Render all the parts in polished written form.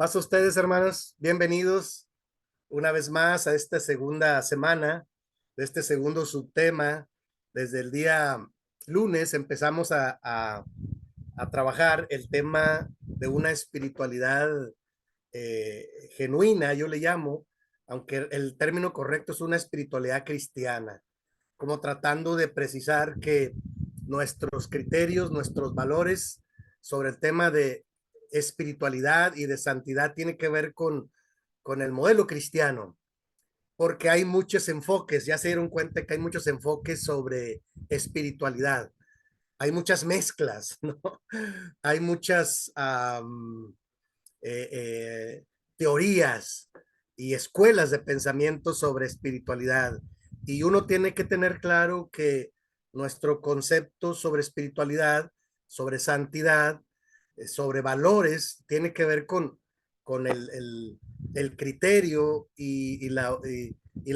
Paso a ustedes, hermanos, bienvenidos una vez más a esta segunda semana de este segundo subtema. Desde el día lunes empezamos a trabajar el tema de una espiritualidad genuina, yo le llamo, aunque el término correcto es una espiritualidad cristiana, como tratando de precisar que nuestros criterios, nuestros valores sobre el tema de espiritualidad y de santidad tiene que ver con el modelo cristiano, porque hay muchos enfoques, ya se dieron cuenta que hay muchos enfoques sobre espiritualidad, hay muchas mezclas, ¿no? Hay muchas eh, eh, teorías y escuelas de pensamiento sobre espiritualidad. Y uno tiene que tener claro que nuestro concepto sobre espiritualidad, sobre santidad, sobre valores, tiene que ver con el criterio y la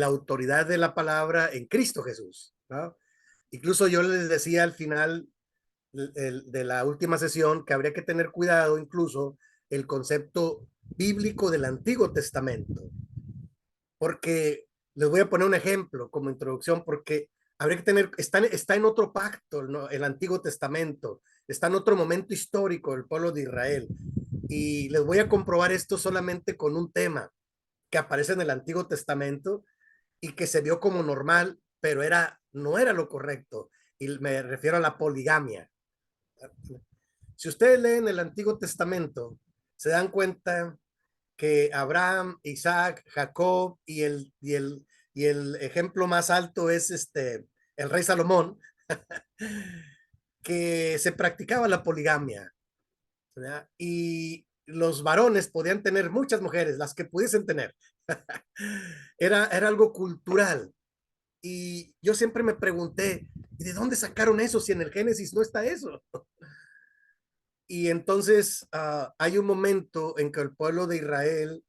autoridad de la palabra en Cristo Jesús, ¿no? Incluso yo les decía al final de la última sesión que habría que tener cuidado incluso el concepto bíblico del Antiguo Testamento, porque les voy a poner un ejemplo como introducción, porque habría que tener, está en otro pacto, ¿no? El Antiguo Testamento, está en otro momento histórico del pueblo de Israel, y les voy a comprobar esto solamente con un tema que aparece en el Antiguo Testamento y que se vio como normal, pero no era lo correcto, y me refiero a la poligamia. Si ustedes leen el Antiguo Testamento, se dan cuenta que Abraham, Isaac, Jacob y el ejemplo más alto es el rey Salomón, que se practicaba la poligamia, ¿verdad? Y los varones podían tener muchas mujeres, las que pudiesen tener. Era algo cultural. Y yo siempre me pregunté, ¿y de dónde sacaron eso si en el Génesis no está eso? Y entonces hay un momento en que el pueblo de Israel,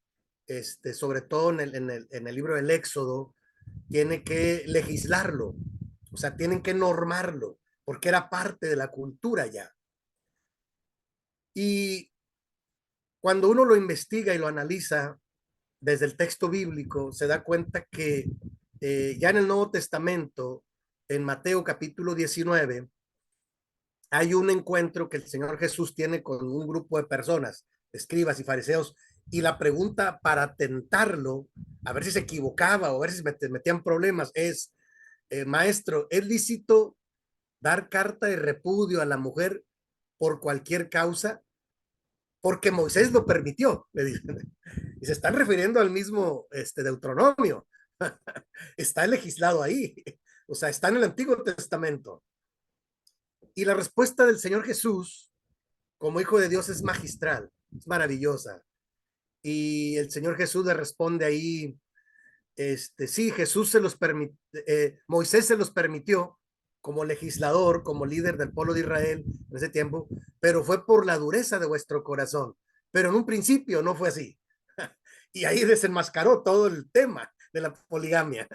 sobre todo en el libro del Éxodo, tiene que legislarlo, o sea, tienen que normarlo, porque era parte de la cultura ya. Y cuando uno lo investiga y lo analiza desde el texto bíblico, se da cuenta que ya en el Nuevo Testamento, en Mateo capítulo 19, hay un encuentro que el Señor Jesús tiene con un grupo de personas, escribas y fariseos, y la pregunta para tentarlo, a ver si se equivocaba o a ver si metían problemas, es, maestro, ¿es lícito dar carta de repudio a la mujer por cualquier causa? Porque Moisés lo permitió, le dicen. Y se están refiriendo al mismo Deuteronomio. Está legislado ahí, o sea, está en el Antiguo Testamento. Y la respuesta del Señor Jesús como hijo de Dios es magistral, es maravillosa. Y el Señor Jesús le responde ahí, sí, Jesús se los permitió, Moisés se los permitió como legislador, como líder del pueblo de Israel en ese tiempo, pero fue por la dureza de vuestro corazón. Pero en un principio no fue así. Y ahí desenmascaró todo el tema de la poligamia.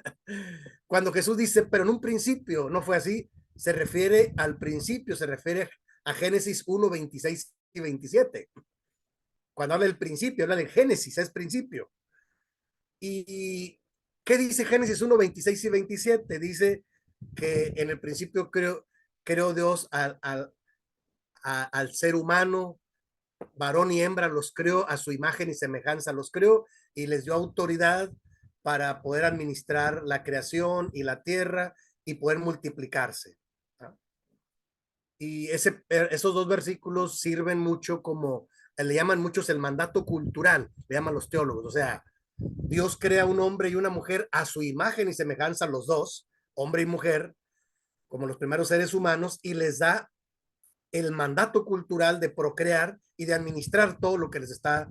Cuando Jesús dice, pero en un principio no fue así, se refiere al principio, se refiere a Génesis 1, 26 y 27. Cuando habla del principio, habla del Génesis, es principio. ¿Y qué dice Génesis 1, 26 y 27? Dice que en el principio creó Dios al ser humano, varón y hembra los creó, a su imagen y semejanza los creó y les dio autoridad para poder administrar la creación y la tierra y poder multiplicarse. ¿No? Y esos dos versículos sirven mucho como, le llaman muchos el mandato cultural, le llaman los teólogos, o sea, Dios crea un hombre y una mujer a su imagen y semejanza, los dos, hombre y mujer, como los primeros seres humanos, y les da el mandato cultural de procrear y de administrar todo lo que les está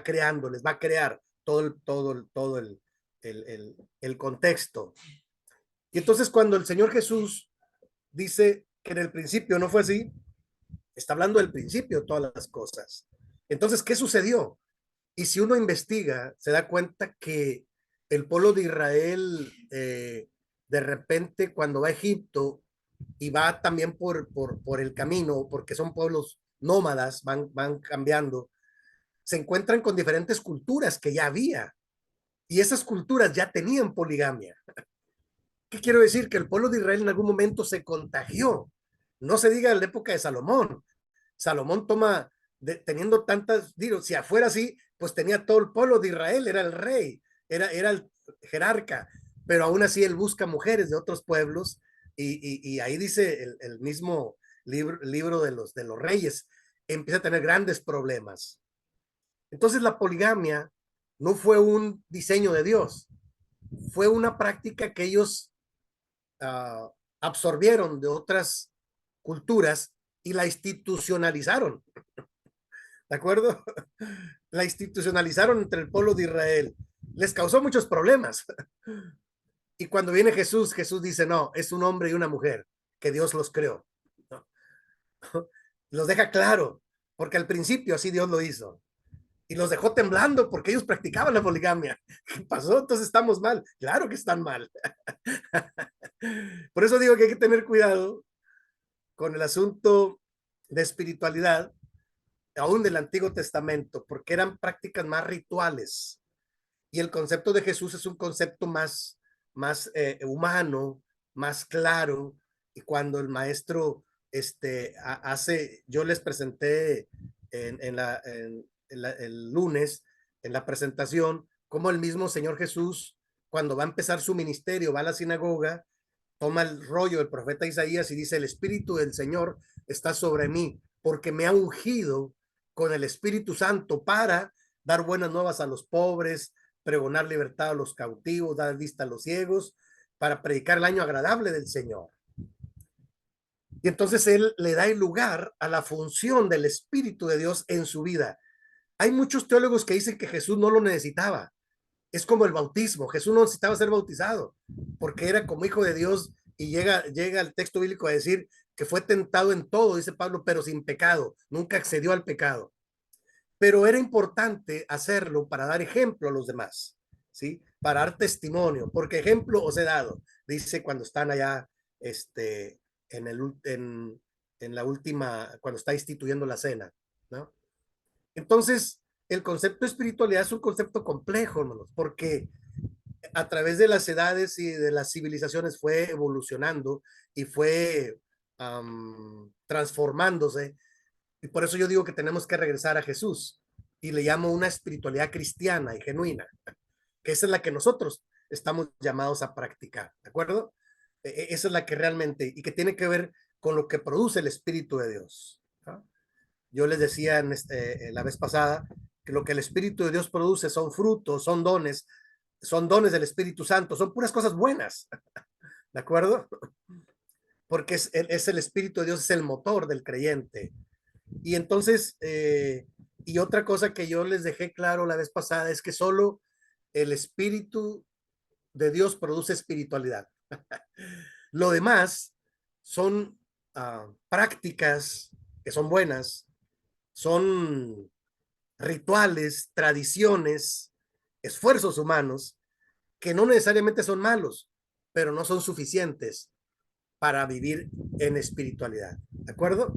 creando, les va a crear todo el contexto. Y entonces cuando el Señor Jesús dice que en el principio no fue así, está hablando del principio de todas las cosas. Entonces, ¿qué sucedió? Y si uno investiga, se da cuenta que el pueblo de Israel, de repente, cuando va a Egipto y va también por el camino, porque son pueblos nómadas, van cambiando. se encuentran con diferentes culturas que ya había, y esas culturas ya tenían poligamia. ¿Qué quiero decir? Que el pueblo de Israel en algún momento se contagió. No se diga en la época de Salomón. Salomón toma, teniendo tantas, digo, si afuera así, pues tenía todo el pueblo de Israel, era el rey, era el jerarca, pero aún así él busca mujeres de otros pueblos y ahí dice el mismo libro de los reyes, empieza a tener grandes problemas. Entonces la poligamia no fue un diseño de Dios, fue una práctica que ellos absorbieron de otras culturas y la institucionalizaron, ¿de acuerdo? La institucionalizaron entre el pueblo de Israel. Les causó muchos problemas. Y cuando viene Jesús, Jesús dice, no, es un hombre y una mujer, que Dios los creó. ¿No? Los deja claro, porque al principio así Dios lo hizo. Y los dejó temblando porque ellos practicaban la poligamia. ¿Qué pasó? Entonces estamos mal. Claro que están mal. Por eso digo que hay que tener cuidado con el asunto de espiritualidad, aún del Antiguo Testamento, porque eran prácticas más rituales. Y el concepto de Jesús es un concepto más humano, más claro. Y cuando el maestro yo les presenté el lunes en la presentación, como el mismo Señor Jesús, cuando va a empezar su ministerio, va a la sinagoga, toma el rollo del profeta Isaías y dice, el Espíritu del Señor está sobre mí, porque me ha ungido con el Espíritu Santo para dar buenas nuevas a los pobres, pregonar libertad a los cautivos, dar vista a los ciegos, para predicar el año agradable del Señor. Y entonces él le da el lugar a la función del Espíritu de Dios en su vida. Hay muchos teólogos que dicen que Jesús no lo necesitaba. Es como el bautismo. Jesús no necesitaba ser bautizado porque era como hijo de Dios y llega el texto bíblico a decir que fue tentado en todo, dice Pablo, pero sin pecado. Nunca accedió al pecado. Pero era importante hacerlo para dar ejemplo a los demás, ¿sí? Para dar testimonio, porque ejemplo os he dado, dice cuando están allá, en, el, en la última, cuando está instituyendo la cena, ¿no? Entonces, el concepto de espiritualidad es un concepto complejo, hermanos, porque a través de las edades y de las civilizaciones fue evolucionando y fue transformándose. Y por eso yo digo que tenemos que regresar a Jesús y le llamo una espiritualidad cristiana y genuina, que esa es la que nosotros estamos llamados a practicar, ¿de acuerdo? Esa es la que realmente, y que tiene que ver con lo que produce el Espíritu de Dios, ¿no? Yo les decía la vez pasada que lo que el Espíritu de Dios produce son frutos, son dones del Espíritu Santo, son puras cosas buenas, ¿de acuerdo? Porque es el Espíritu de Dios, es el motor del creyente. Y entonces, y otra cosa que yo les dejé claro la vez pasada es que solo el Espíritu de Dios produce espiritualidad. Lo demás son prácticas que son buenas, son rituales, tradiciones, esfuerzos humanos que no necesariamente son malos, pero no son suficientes para vivir en espiritualidad. ¿De acuerdo?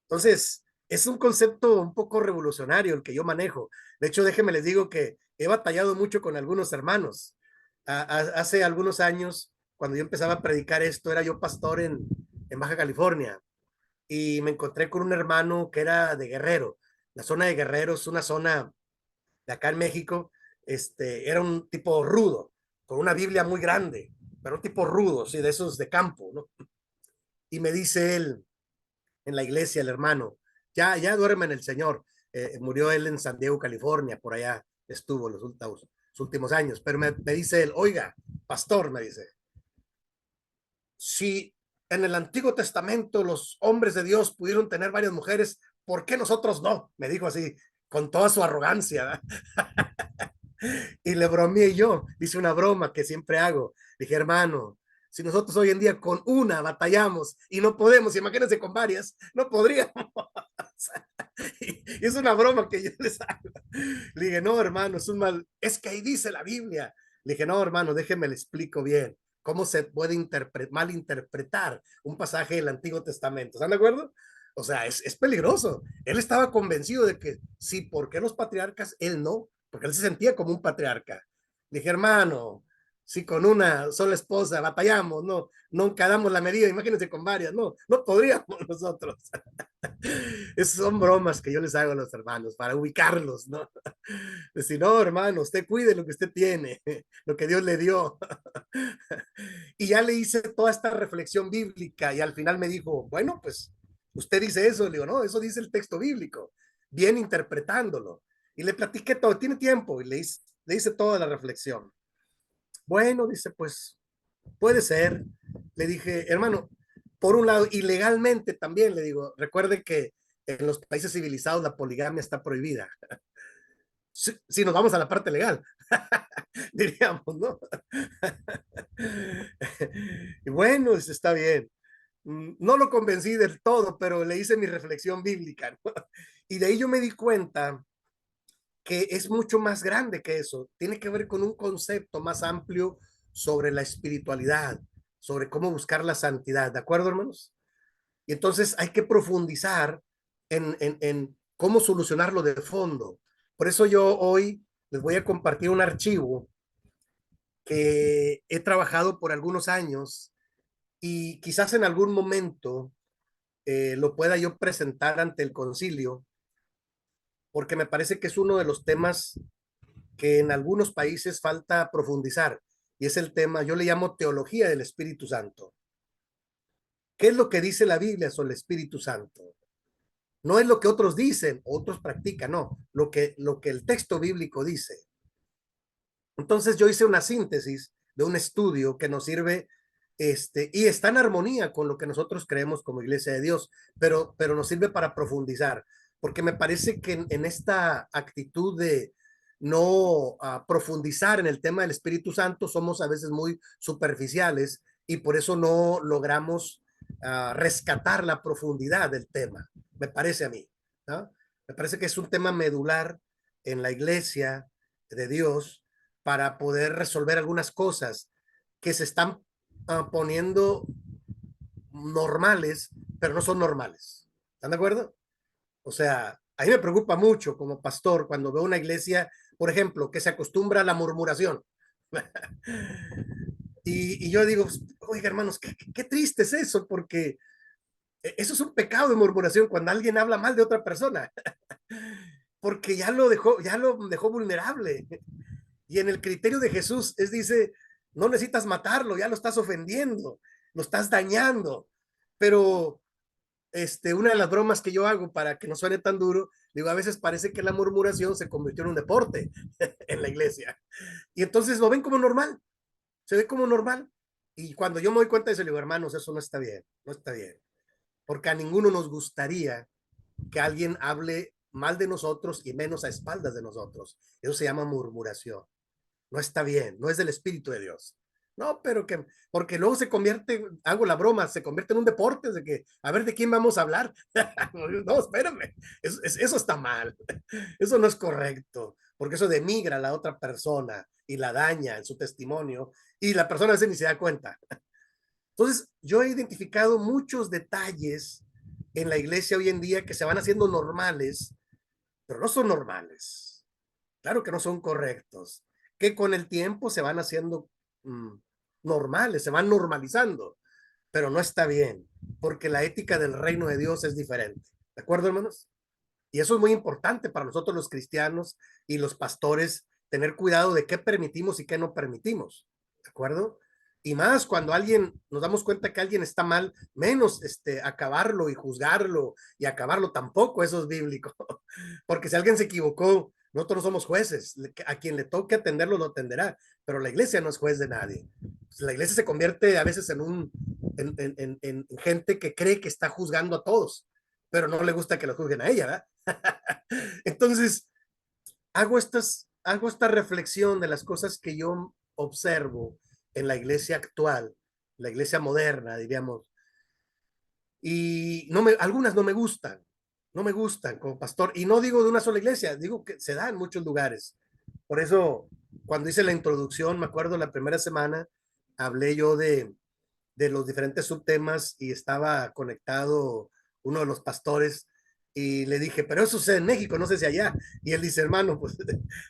Entonces, es un concepto un poco revolucionario el que yo manejo. De hecho, déjenme les digo que he batallado mucho con algunos hermanos. Hace algunos años, cuando yo empezaba a predicar esto, era yo pastor en Baja California y me encontré con un hermano que era de Guerrero. La zona de Guerrero es una zona de acá en México. Era un tipo rudo, con una Biblia muy grande, pero un tipo rudo, sí, de esos de campo, ¿no? Y me dice él, en la iglesia, el hermano, ya duerme en el Señor. Murió él en San Diego, California, por allá estuvo los últimos años, pero me dice él, oiga, pastor, me dice, si en el Antiguo Testamento los hombres de Dios pudieron tener varias mujeres, ¿por qué nosotros no? Me dijo así, con toda su arrogancia. Y le bromeé yo, hice una broma que siempre hago. Dije, hermano, si nosotros hoy en día con una batallamos y no podemos, imagínense con varias, no podríamos. Y es una broma que yo les hago. Le dije, no, hermano, es que ahí dice la Biblia. Le dije, no, hermano, déjeme le explico bien cómo se puede malinterpretar un pasaje del Antiguo Testamento. ¿Están de acuerdo? O sea, es peligroso. Él estaba convencido de que sí, ¿por qué los patriarcas? Él no, porque él se sentía como un patriarca. Dije, hermano, si con una sola esposa batallamos, no, nunca damos la medida, imagínense con varias, no, no podríamos nosotros. Esas son bromas que yo les hago a los hermanos para ubicarlos, ¿no? Decir, no, hermano, usted cuide lo que usted tiene, lo que Dios le dio. Y ya le hice toda esta reflexión bíblica y al final me dijo, bueno, pues usted dice eso. Le digo, no, eso dice el texto bíblico, bien interpretándolo. Y le platiqué todo, tiene tiempo, y le hice toda la reflexión. Bueno, dice, pues puede ser. Le dije, hermano, por un lado, ilegalmente también, le digo, recuerde que en los países civilizados la poligamia está prohibida. Si nos vamos a la parte legal, diríamos, ¿no? Y bueno, está bien. No lo convencí del todo, pero le hice mi reflexión bíblica, ¿no? Y de ahí yo me di cuenta que es mucho más grande que eso. Tiene que ver con un concepto más amplio sobre la espiritualidad, sobre cómo buscar la santidad. ¿De acuerdo, hermanos? Y entonces hay que profundizar en cómo solucionarlo de fondo. Por eso yo hoy les voy a compartir un archivo que he trabajado por algunos años y quizás en algún momento lo pueda yo presentar ante el concilio, porque me parece que es uno de los temas que en algunos países falta profundizar, y es el tema, yo le llamo teología del Espíritu Santo. ¿Qué es lo que dice la Biblia sobre el Espíritu Santo? No es lo que otros dicen, otros practican, no, lo que el texto bíblico dice. Entonces yo hice una síntesis de un estudio que nos sirve y está en armonía con lo que nosotros creemos como Iglesia de Dios, pero nos sirve para profundizar, porque me parece que en esta actitud de no profundizar en el tema del Espíritu Santo somos a veces muy superficiales y por eso no logramos rescatar la profundidad del tema, me parece a mí, ¿no? Me parece que es un tema medular en la Iglesia de Dios para poder resolver algunas cosas que se están poniendo normales, pero no son normales. ¿Están de acuerdo? O sea, a mí me preocupa mucho como pastor cuando veo una iglesia, por ejemplo, que se acostumbra a la murmuración. Y yo digo, oiga, hermanos, qué triste es eso, porque eso es un pecado de murmuración cuando alguien habla mal de otra persona, porque ya lo dejó vulnerable. Y en el criterio de Jesús dice, no necesitas matarlo, ya lo estás ofendiendo, lo estás dañando. Pero una de las bromas que yo hago para que no suene tan duro, digo, a veces parece que la murmuración se convirtió en un deporte en la iglesia. Y entonces lo ven como normal, se ve como normal. Y cuando yo me doy cuenta de eso, digo, hermanos, eso no está bien, no está bien. Porque a ninguno nos gustaría que alguien hable mal de nosotros y menos a espaldas de nosotros. Eso se llama murmuración. No está bien, no es del Espíritu de Dios. No, pero porque luego se convierte, hago la broma, se convierte en un deporte de que, a ver, ¿de quién vamos a hablar? No, espérame, eso está mal, eso no es correcto, porque eso demigra a la otra persona y la daña en su testimonio y la persona a veces ni se da cuenta. Entonces, yo he identificado muchos detalles en la iglesia hoy en día que se van haciendo normales, pero no son normales. Claro que no son correctos, que con el tiempo se van haciendo mm, normales, se van normalizando, pero no está bien, porque la ética del reino de Dios es diferente. ¿De acuerdo, hermanos? Y eso es muy importante para nosotros los cristianos y los pastores, tener cuidado de qué permitimos y qué no permitimos. ¿De acuerdo? Y más cuando alguien, nos damos cuenta que alguien está mal, menos acabarlo y juzgarlo y acabarlo tampoco, eso es bíblico. Porque si alguien se equivocó, nosotros no somos jueces, a quien le toque atenderlo lo atenderá, pero la iglesia no es juez de nadie. La iglesia se convierte a veces en gente que cree que está juzgando a todos, pero no le gusta que lo juzguen a ella, ¿verdad? Entonces, hago esta reflexión de las cosas que yo observo en la iglesia actual, la iglesia moderna, diríamos, y algunas no me gustan como pastor, y no digo de una sola iglesia, digo que se da en muchos lugares. Por eso, cuando hice la introducción, me acuerdo la primera semana, hablé yo de los diferentes subtemas y estaba conectado uno de los pastores, y le dije, pero eso sucede en México, no sé si allá. Y él dice, hermano, pues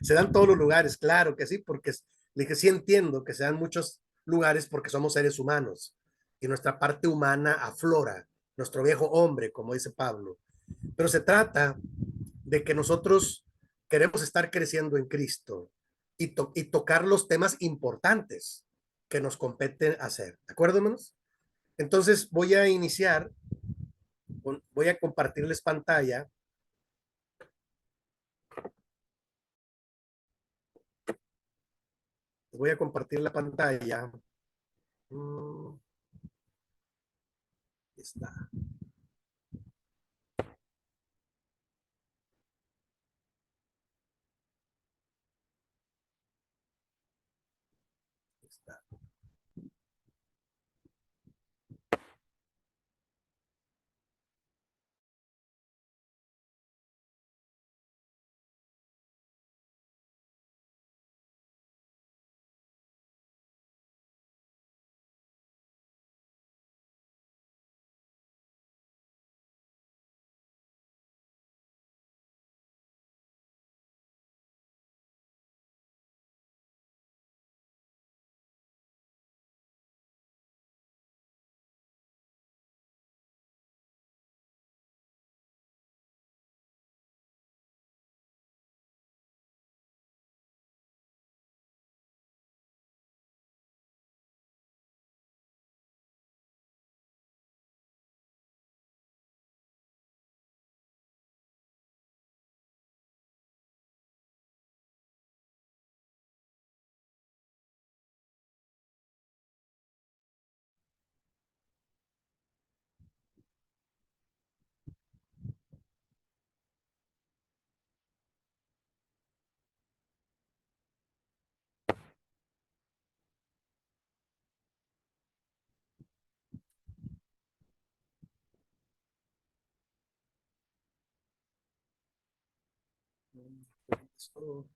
se dan todos los lugares, claro que sí, porque le dije, sí entiendo que se dan muchos lugares porque somos seres humanos y nuestra parte humana aflora, nuestro viejo hombre, como dice Pablo. Pero se trata de que nosotros queremos estar creciendo en Cristo y tocar los temas importantes que nos competen hacer. ¿De acuerdo, hermanos? Entonces voy a iniciar, voy a compartirles pantalla. Voy a compartir la pantalla. Está, está.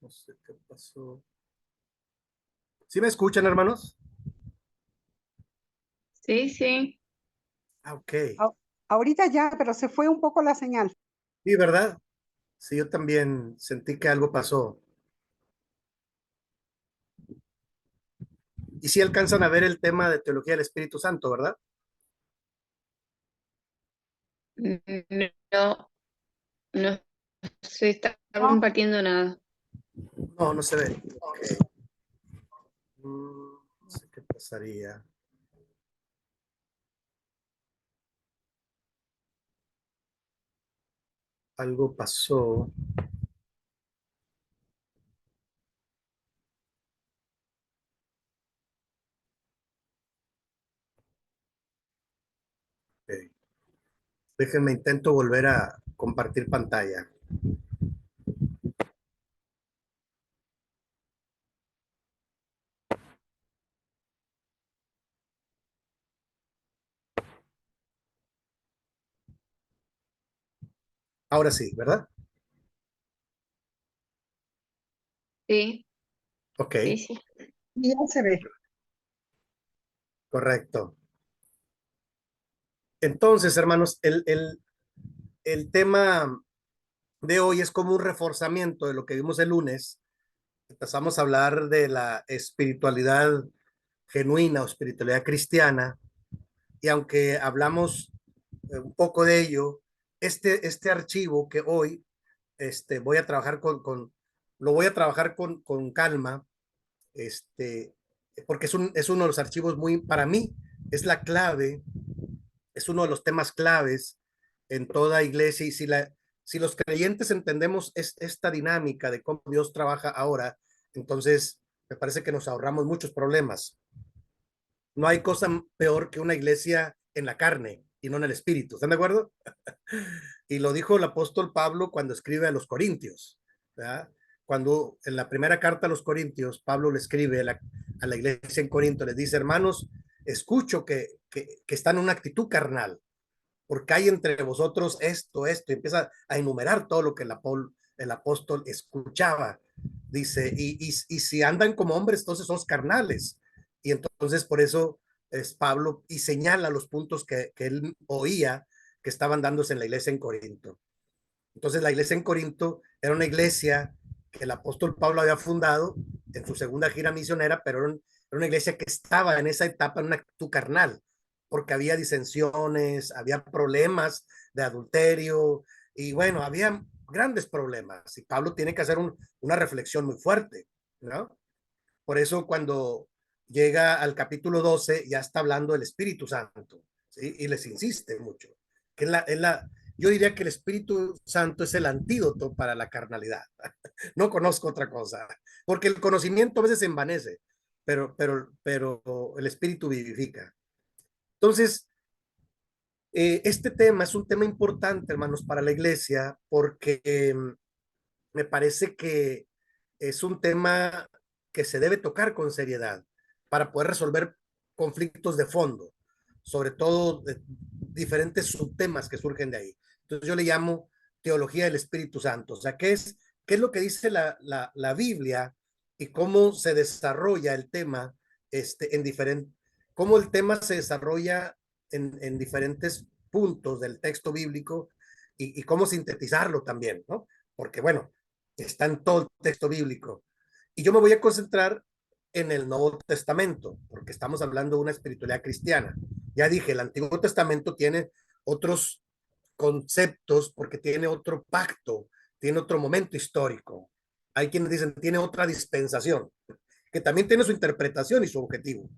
No sé qué pasó. ¿Sí me escuchan, hermanos? Sí, sí. Ah, ok. Ahorita ya, pero se fue un poco la señal. Sí, ¿verdad? Sí, yo también sentí que algo pasó. Y sí alcanzan a ver el tema de teología del Espíritu Santo, ¿verdad? No, no se está No, compartiendo nada. No, no se ve. Okay. No sé qué pasaría. Algo pasó. Okay. Déjenme intento volver a compartir pantalla. Ahora sí, ¿verdad? Sí, Ok, sí, sí. ya se ve. correcto. Entonces, hermanos, el tema de hoy es como un reforzamiento de lo que vimos el lunes. Empezamos a hablar de la espiritualidad genuina o espiritualidad cristiana, y aunque hablamos un poco de ello, este archivo que hoy voy a trabajar lo voy a trabajar con calma, este, porque es uno de los archivos muy, para mí, es la clave, es uno de los temas claves en toda iglesia. Y si los creyentes entendemos esta dinámica de cómo Dios trabaja ahora, entonces me parece que nos ahorramos muchos problemas. No hay cosa peor que una iglesia en la carne y no en el espíritu. ¿Están de acuerdo? Y lo dijo el apóstol Pablo cuando escribe a los Corintios, ¿verdad? Cuando en la primera carta a los Corintios, Pablo le escribe a la iglesia en Corinto, les dice, hermanos, escucho que están en una actitud carnal, porque hay entre vosotros esto, y empieza a enumerar todo lo que el apóstol escuchaba. Dice, y si andan como hombres, entonces son carnales. Y entonces por eso es Pablo y señala los puntos que él oía, que estaban dándose en la iglesia en Corinto. Entonces la iglesia en Corinto era una iglesia que el apóstol Pablo había fundado en su segunda gira misionera, pero era una iglesia que estaba en esa etapa en una actitud carnal, porque había disensiones, había problemas de adulterio y bueno, había grandes problemas y Pablo tiene que hacer una reflexión muy fuerte, ¿no? Por eso cuando llega al capítulo 12 ya está hablando del Espíritu Santo, ¿sí? Y les insiste mucho, que yo diría que el Espíritu Santo es el antídoto para la carnalidad. No conozco otra cosa, porque el conocimiento a veces se envanece, pero el Espíritu vivifica. Entonces, este tema es un tema importante, hermanos, para la iglesia, porque me parece que es un tema que se debe tocar con seriedad para poder resolver conflictos de fondo, sobre todo de diferentes subtemas que surgen de ahí. Entonces yo le llamo teología del Espíritu Santo. O sea, qué es lo que dice la Biblia y cómo se desarrolla el tema cómo el tema se desarrolla en diferentes puntos del texto bíblico y cómo sintetizarlo también, ¿no? Porque bueno, está en todo el texto bíblico. Y yo me voy a concentrar en el Nuevo Testamento, porque estamos hablando de una espiritualidad cristiana. Ya dije, el Antiguo Testamento tiene otros conceptos porque tiene otro pacto, tiene otro momento histórico. Hay quienes dicen, tiene otra dispensación, que también tiene su interpretación y su objetivo.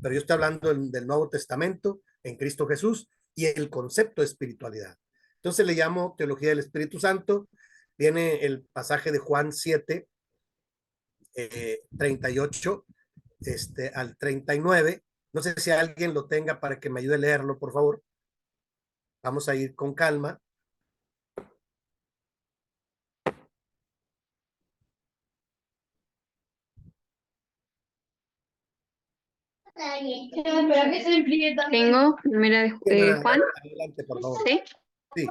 Pero yo estoy hablando del Nuevo Testamento en Cristo Jesús y el concepto de espiritualidad. Entonces le llamo teología del Espíritu Santo. Viene el pasaje de Juan 7, 38 al 39. No sé si alguien lo tenga para que me ayude a leerlo, por favor. Vamos a ir con calma. Tengo primera de Juan. Adelante, por favor. ¿Sí? Sí.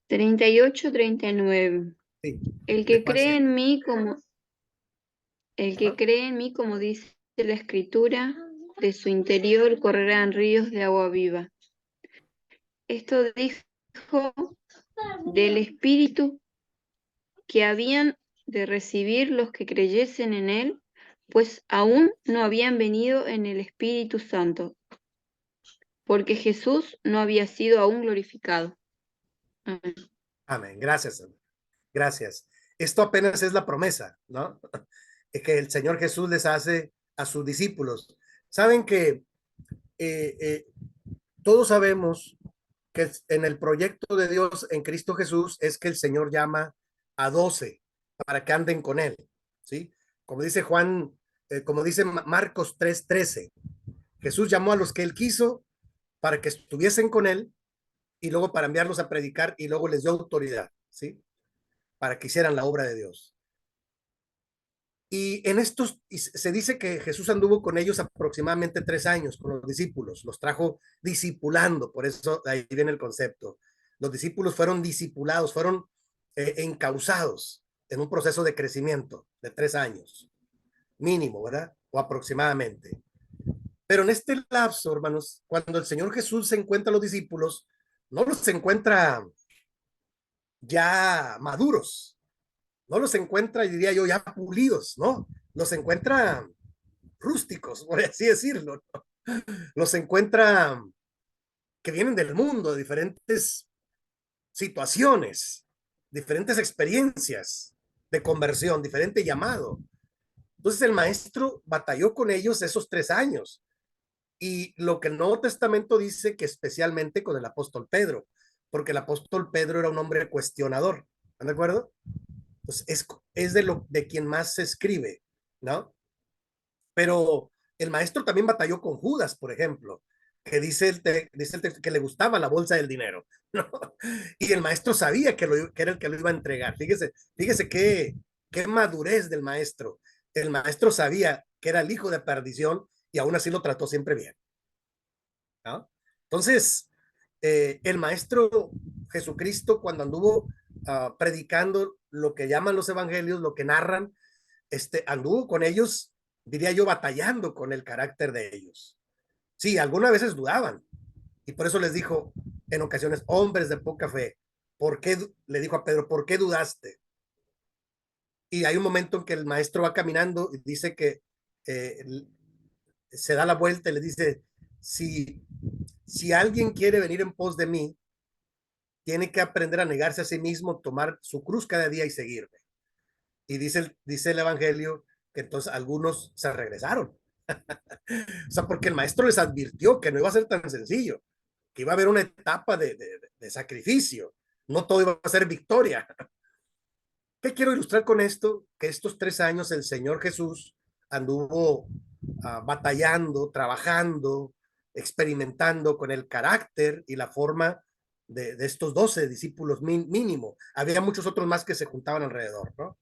38, 39. Sí. El que cree en mí como dice la Escritura, de su interior correrán ríos de agua viva. Esto dijo del Espíritu que habían de recibir los que creyesen en él, pues aún no habían venido en el Espíritu Santo, porque Jesús no había sido aún glorificado. Amén. Amén. Gracias. Gracias. Esto apenas es la promesa, ¿no? Es que el Señor Jesús les hace a sus discípulos. Saben que todos sabemos que en el proyecto de Dios en Cristo Jesús es que el Señor llama a 12 para que anden con él, ¿sí? Como dice Juan, como dice Marcos 3:13, Jesús llamó a los que él quiso para que estuviesen con él y luego para enviarlos a predicar y luego les dio autoridad, ¿sí? Para que hicieran la obra de Dios. Y en estos, se dice que Jesús anduvo con ellos aproximadamente 3 años, con los discípulos, los trajo discipulando, por eso ahí viene el concepto. Los discípulos fueron discipulados, fueron encausados en un proceso de crecimiento de 3 años, mínimo, ¿verdad? O aproximadamente. Pero en este lapso, hermanos, cuando el Señor Jesús se encuentra a los discípulos, no los encuentra ya maduros, no los encuentra, diría yo, ya pulidos, ¿no? Los encuentra rústicos, por así decirlo, ¿no? Los encuentra que vienen del mundo, de diferentes situaciones, diferentes experiencias de conversión, diferente llamado. Entonces el maestro batalló con ellos esos 3 años. Y lo que el Nuevo Testamento dice que especialmente con el apóstol Pedro, porque el apóstol Pedro era un hombre cuestionador, ¿están de acuerdo? Pues es de quien más se escribe, ¿no? Pero el maestro también batalló con Judas, por ejemplo, que dice el texto que le gustaba la bolsa del dinero, ¿no? Y el maestro sabía que era el que lo iba a entregar. Fíjese qué madurez del maestro. El maestro sabía que era el hijo de perdición y aún así lo trató siempre bien, ¿no? Entonces, el maestro Jesucristo, cuando anduvo predicando lo que llaman los evangelios, lo que narran, anduvo con ellos, diría yo, batallando con el carácter de ellos. Sí, algunas veces dudaban, Y por eso les dijo en ocasiones, hombres de poca fe, ¿por qué? Le dijo a Pedro, ¿por qué dudaste? Y hay un momento en que el maestro va caminando y dice que eh, se da la vuelta y le dice, si alguien quiere venir en pos de mí, tiene que aprender a negarse a sí mismo, tomar su cruz cada día y seguirme. Y dice el evangelio que entonces algunos se regresaron. O sea, porque el maestro les advirtió que no iba a ser tan sencillo, que iba a haber una etapa de sacrificio, no todo iba a ser victoria. ¿Qué quiero ilustrar con esto? Que estos 3 años el Señor Jesús anduvo batallando, trabajando, experimentando con el carácter y la forma de estos 12 discípulos mínimo. Había muchos otros más que se juntaban alrededor, ¿no?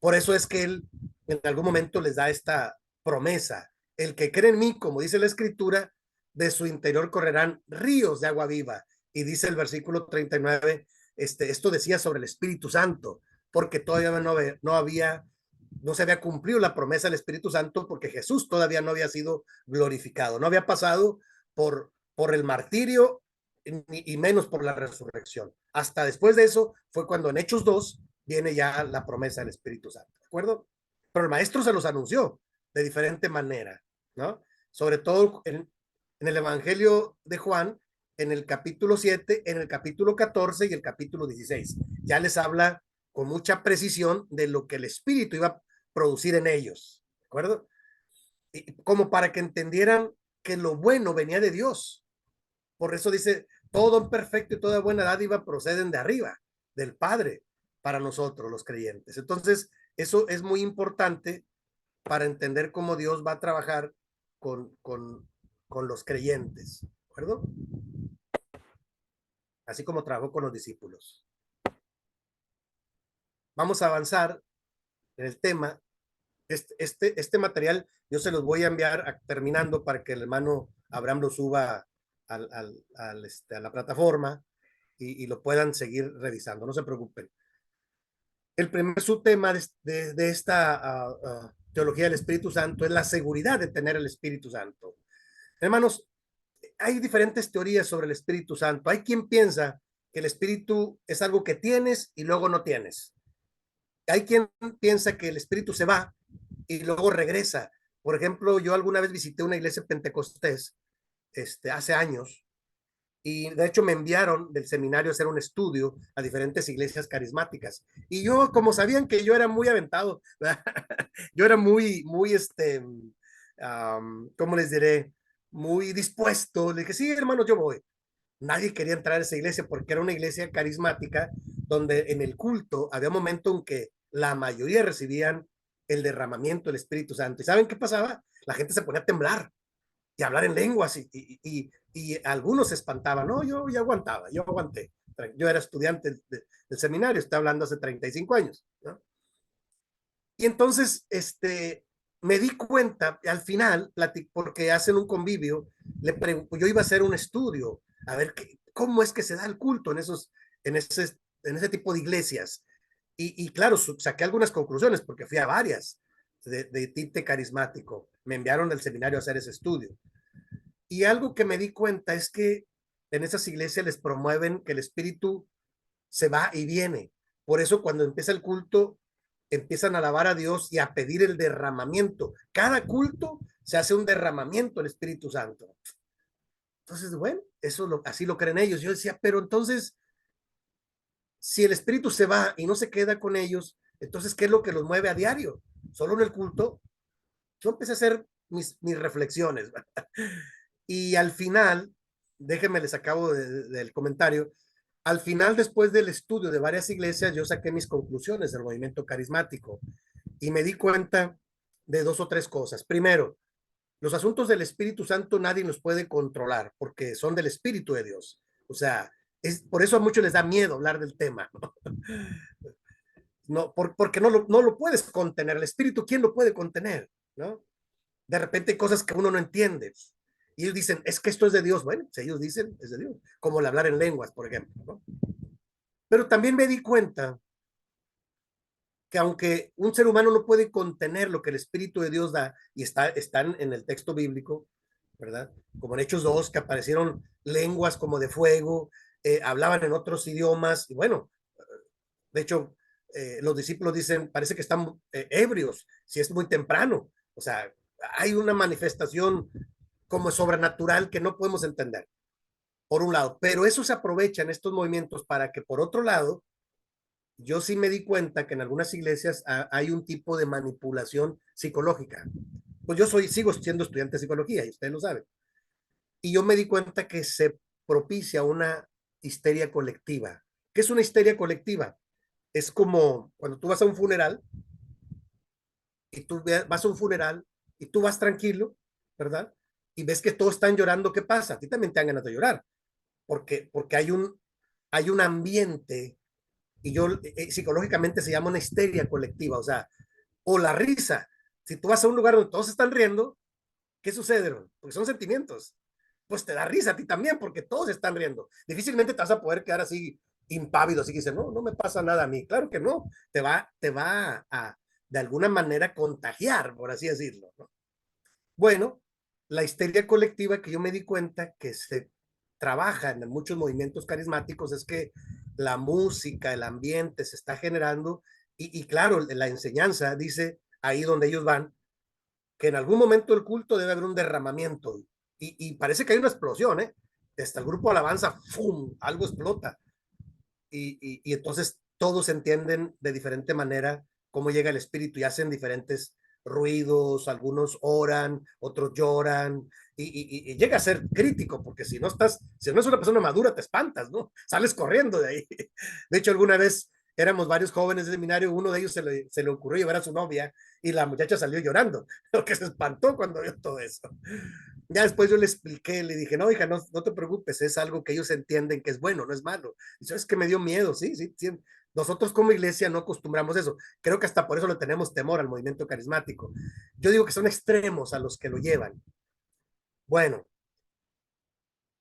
Por eso es que él en algún momento les da esta promesa. El que cree en mí, como dice la escritura, de su interior correrán ríos de agua viva. Y dice el versículo 39, esto decía sobre el Espíritu Santo, porque todavía no se había cumplido la promesa del Espíritu Santo, porque Jesús todavía no había sido glorificado, no había pasado por el martirio y menos por la resurrección. Hasta después de eso fue cuando en Hechos 2 viene ya la promesa del Espíritu Santo, ¿de acuerdo? Pero el maestro se los anunció de diferente manera, ¿no? Sobre todo en el Evangelio de Juan, en el capítulo 7, en el capítulo 14 y el capítulo 16. Ya les habla con mucha precisión de lo que el Espíritu iba a producir en ellos, ¿de acuerdo? Y como para que entendieran que lo bueno venía de Dios. Por eso dice, todo perfecto y toda buena dádiva proceden de arriba, del Padre, para nosotros los creyentes. Entonces, eso es muy importante para entender cómo Dios va a trabajar con los creyentes, ¿de acuerdo? Así como trabajó con los discípulos. Vamos a avanzar en el tema. Este material yo se los voy a enviar terminando para que el hermano Abraham lo suba a la plataforma y lo puedan seguir revisando, no se preocupen. El primer subtema de esta teología del Espíritu Santo es la seguridad de tener el Espíritu Santo. Hermanos, hay diferentes teorías sobre el Espíritu Santo. Hay quien piensa que el Espíritu es algo que tienes y luego no tienes. Hay quien piensa que el Espíritu se va y luego regresa. Por ejemplo, yo alguna vez visité una iglesia pentecostés hace años y de hecho me enviaron del seminario a hacer un estudio a diferentes iglesias carismáticas. Y yo, como sabían que yo era muy aventado, yo era ¿cómo les diré? Muy dispuesto. Le dije, sí, hermano, yo voy. Nadie quería entrar a esa iglesia porque era una iglesia carismática donde en el culto había un momento en que la mayoría recibían el derramamiento del Espíritu Santo. ¿Y saben qué pasaba? La gente se ponía a temblar y a hablar en lenguas y algunos se espantaban. No, yo aguantaba, yo aguanté. Yo era estudiante del seminario, estoy hablando hace 35 años, ¿no? Y entonces, me di cuenta al final, porque hacen un convivio, yo iba a hacer un estudio, a ver cómo es que se da el culto en ese tipo de iglesias. Y claro, saqué algunas conclusiones porque fui a varias de tipo carismático. Me enviaron del seminario a hacer ese estudio. Y algo que me di cuenta es que en esas iglesias les promueven que el espíritu se va y viene. Por eso cuando empieza el culto, empiezan a alabar a Dios y a pedir el derramamiento. Cada culto se hace un derramamiento del Espíritu Santo. Entonces, bueno, así lo creen ellos. Yo decía, pero entonces, si el Espíritu se va y no se queda con ellos, entonces, ¿qué es lo que los mueve a diario? Solo en el culto. Yo empecé a hacer mis reflexiones. Y al final, déjenme les acabo del comentario, al final, después del estudio de varias iglesias, yo saqué mis conclusiones del movimiento carismático y me di cuenta de 2 o 3 cosas. Primero, los asuntos del Espíritu Santo nadie los puede controlar porque son del Espíritu de Dios. O sea, por eso a muchos les da miedo hablar del tema, ¿no? No, porque no lo puedes contener. El Espíritu, ¿quién lo puede contener? ¿No? De repente hay cosas que uno no entiende. Y ellos dicen, es que esto es de Dios. Bueno, si ellos dicen, es de Dios. Como el hablar en lenguas, por ejemplo, ¿no? Pero también me di cuenta que aunque un ser humano no puede contener lo que el Espíritu de Dios da, y están en el texto bíblico, ¿verdad? Como en Hechos 2, que aparecieron lenguas como de fuego, hablaban en otros idiomas, y bueno, de hecho, los discípulos dicen, parece que están ebrios, si es muy temprano. O sea, hay una manifestación como sobrenatural que no podemos entender, por un lado. Pero eso se aprovecha en estos movimientos para que, por otro lado, yo sí me di cuenta que en algunas iglesias hay un tipo de manipulación psicológica. Pues yo sigo siendo estudiante de psicología y ustedes lo saben. Y yo me di cuenta que se propicia una histeria colectiva. ¿Qué es una histeria colectiva? Es como cuando tú vas a un funeral y tú vas a un funeral y tú vas tranquilo, ¿verdad? Y ves que todos están llorando, ¿qué pasa? A ti también te dan ganas de llorar, porque hay un ambiente, y yo psicológicamente se llama una histeria colectiva, o sea, o la risa. Si tú vas a un lugar donde todos están riendo, ¿qué sucede? Porque son sentimientos. Pues te da risa a ti también, porque todos están riendo. Difícilmente te vas a poder quedar así impávido, así que dices, no, no me pasa nada a mí. Claro que no, te va a, de alguna manera, contagiar, por así decirlo, ¿no? Bueno, la histeria colectiva que yo me di cuenta que se trabaja en muchos movimientos carismáticos es que la música, el ambiente se está generando y claro, la enseñanza dice ahí donde ellos van que en algún momento del culto debe haber un derramamiento y parece que hay una explosión, ¿eh? Hasta el grupo de alabanza, ¡fum! Algo explota y entonces todos entienden de diferente manera cómo llega el espíritu y hacen diferentes ruidos, algunos oran, otros lloran, y llega a ser crítico, porque si no es una persona madura, te espantas, ¿no? Sales corriendo de ahí. De hecho, alguna vez éramos varios jóvenes de seminario, uno de ellos se le ocurrió llevar a su novia y la muchacha salió llorando, porque se espantó cuando vio todo eso. Ya después yo le expliqué, le dije, no, hija, no, no te preocupes, es algo que ellos entienden que es bueno, no es malo. Y es que me dio miedo, sí, sí, sí. Nosotros como iglesia no acostumbramos eso. Creo que hasta por eso le tenemos temor al movimiento carismático. Yo digo que son extremos a los que lo llevan. Bueno,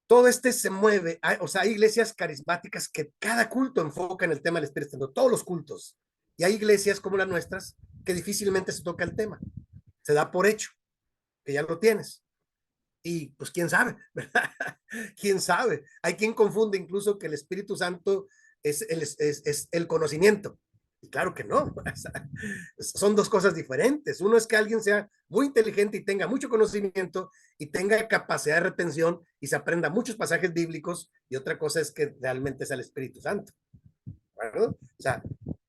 todo este se mueve, o sea, hay iglesias carismáticas que cada culto enfoca en el tema del Espíritu Santo, todos los cultos. Y hay iglesias como las nuestras que difícilmente se toca el tema. Se da por hecho que ya lo tienes. Y pues quién sabe, ¿verdad? ¿Quién sabe? Hay quien confunde incluso que el Espíritu Santo es el conocimiento. Y claro que no. O sea, son dos cosas diferentes. Uno es que alguien sea muy inteligente y tenga mucho conocimiento y tenga capacidad de retención y se aprenda muchos pasajes bíblicos. Y otra cosa es que realmente es el Espíritu Santo. ¿Verdad? O sea,